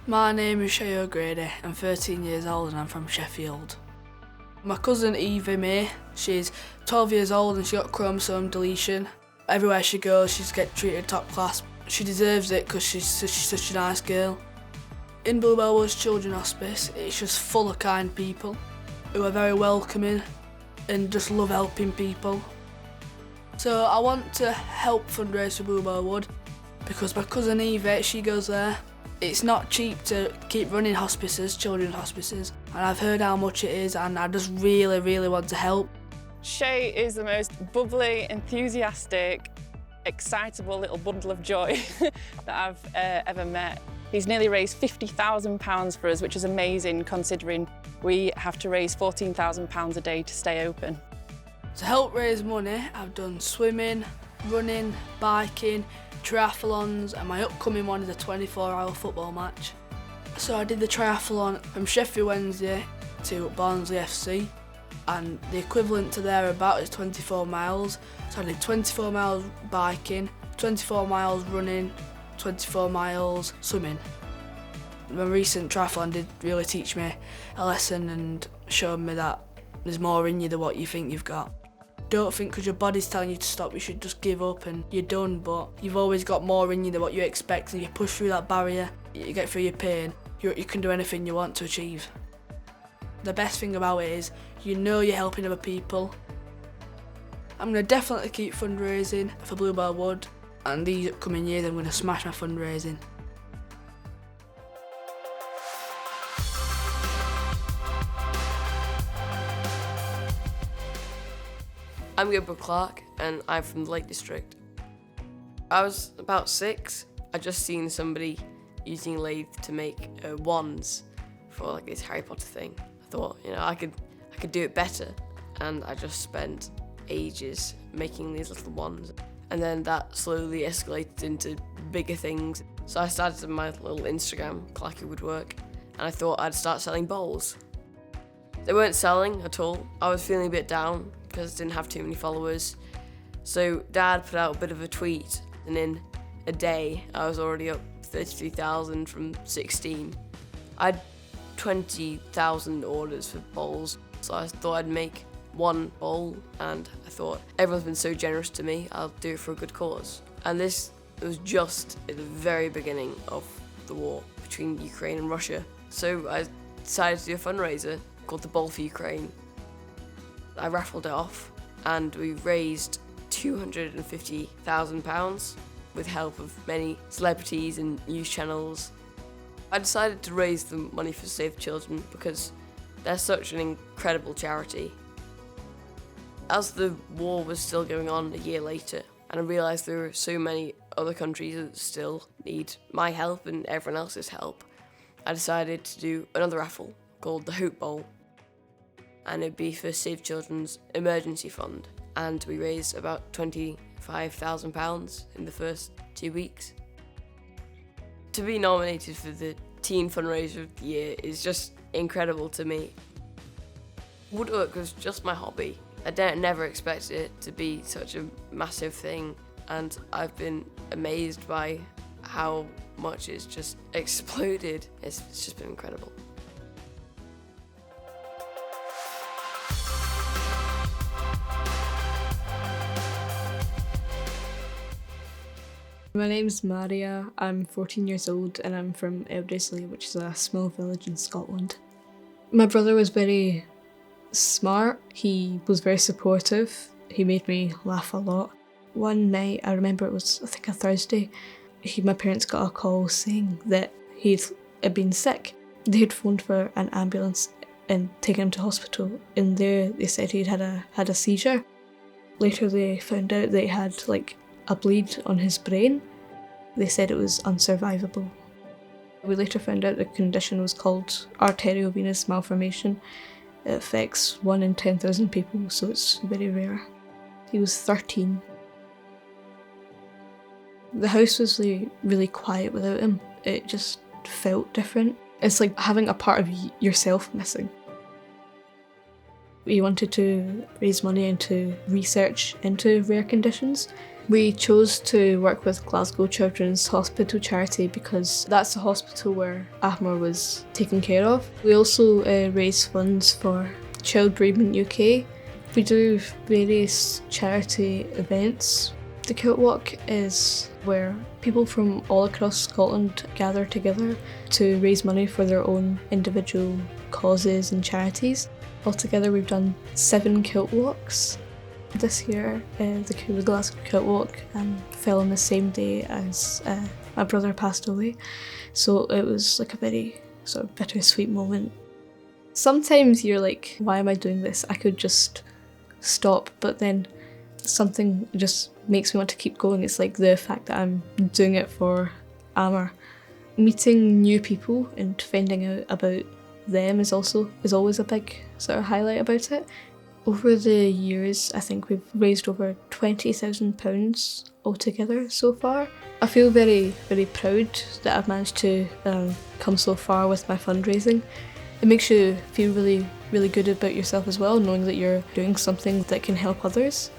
My name is Shay O'Grady, I'm 13 years old and I'm from Sheffield. My cousin Eva May, she's 12 years old and she got chromosome deletion. Everywhere she goes she's get treated top class. She deserves it because she's such a nice girl. In Bluebell Woods Children's Hospice, it's just full of kind people who are very welcoming and just love helping people. So I want to help fundraise for Bluebell Wood because my cousin Eva, she goes there. It's not cheap to keep running hospices, children's hospices, and I've heard how much it is and I just really want to help. Shay is the most bubbly, enthusiastic, excitable little bundle of joy that I've ever met. He's nearly raised £50,000 for us, which is amazing considering we have to raise £14,000 a day to stay open. To help raise money, I've done swimming, running, biking, triathlons, and my upcoming one is a 24-hour football match. So I did the triathlon from Sheffield Wednesday to Barnsley FC, and the equivalent to thereabout is 24 miles. So I did 24 miles biking, 24 miles running, 24 miles swimming. My recent triathlon did really teach me a lesson and showed me that there's more in you than what you think you've got. Don't think because your body's telling you to stop, you should just give up and you're done, but you've always got more in you than what you expect, and you push through that barrier, you get through your pain, you can do anything you want to achieve. The best thing about it is, you know you're helping other people. I'm going to definitely keep fundraising for Bluebell Wood, and these upcoming years I'm going to smash my fundraising. I'm Gabriel Clark and I'm from the Lake District. I was about 6. I just seen somebody using a lathe to make wands for like this Harry Potter thing. I thought, I could do it better, and I just spent ages making these little wands. And then that slowly escalated into bigger things. So I started my little Instagram, Clacky Woodwork, and I thought I'd start selling bowls. They weren't selling at all. I was feeling a bit down because I didn't have too many followers. So Dad put out a bit of a tweet, and in a day I was already up 33,000 from 16. I had 20,000 orders for bowls, so I thought I'd make one bowl, and I thought everyone's been so generous to me, I'll do it for a good cause. And this was just at the very beginning of the war between Ukraine and Russia. So I decided to do a fundraiser called the Bowl for Ukraine. I raffled it off and we raised £250,000 with help of many celebrities and news channels. I decided to raise the money for Save the Children because they're such an incredible charity. As the war was still going on a year later, and I realised there were so many other countries that still need my help and everyone else's help, I decided to do another raffle called the Hope Bowl. And it'd be for Save Children's emergency fund, and we raised about £25,000 in the first 2 weeks. To be nominated for the Teen Fundraiser of the Year is just incredible to me. Woodwork was just my hobby. I never expected it to be such a massive thing, and I've been amazed by how much it's just exploded. It's just been incredible. My name's Maria, I'm 14 years old and I'm from Elderslie, which is a small village in Scotland. My brother was very smart, he was very supportive, he made me laugh a lot. One night, I remember it was, I think, a Thursday, my parents got a call saying that he'd been sick. They had phoned for an ambulance and taken him to hospital, and there they said he'd had a seizure. Later they found out that he had a bleed on his brain. They said it was unsurvivable. We later found out the condition was called arteriovenous malformation. It affects 1 in 10,000 people, so it's very rare. He was 13. The house was really quiet without him. It just felt different. It's like having a part of yourself missing. We wanted to raise money into research into rare conditions, We chose to work with Glasgow Children's Hospital charity because that's the hospital where Ahmar was taken care of. We also raise funds for Child Bereavement UK. We do various charity events. The Kilt Walk is where people from all across Scotland gather together to raise money for their own individual causes and charities. Altogether we've done 7 Kilt Walks. This year, the Glasgow Kilt Walk fell on the same day as my brother passed away, so it was like a very sort of bittersweet moment. Sometimes you're like, why am I doing this? I could just stop, but then something just makes me want to keep going. It's like the fact that I'm doing it for Ahmar. Meeting new people and finding out about them is always a big sort of highlight about it. Over the years, I think we've raised over £20,000 altogether so far. I feel very, very proud that I've managed to come so far with my fundraising. It makes you feel really, really good about yourself as well, knowing that you're doing something that can help others.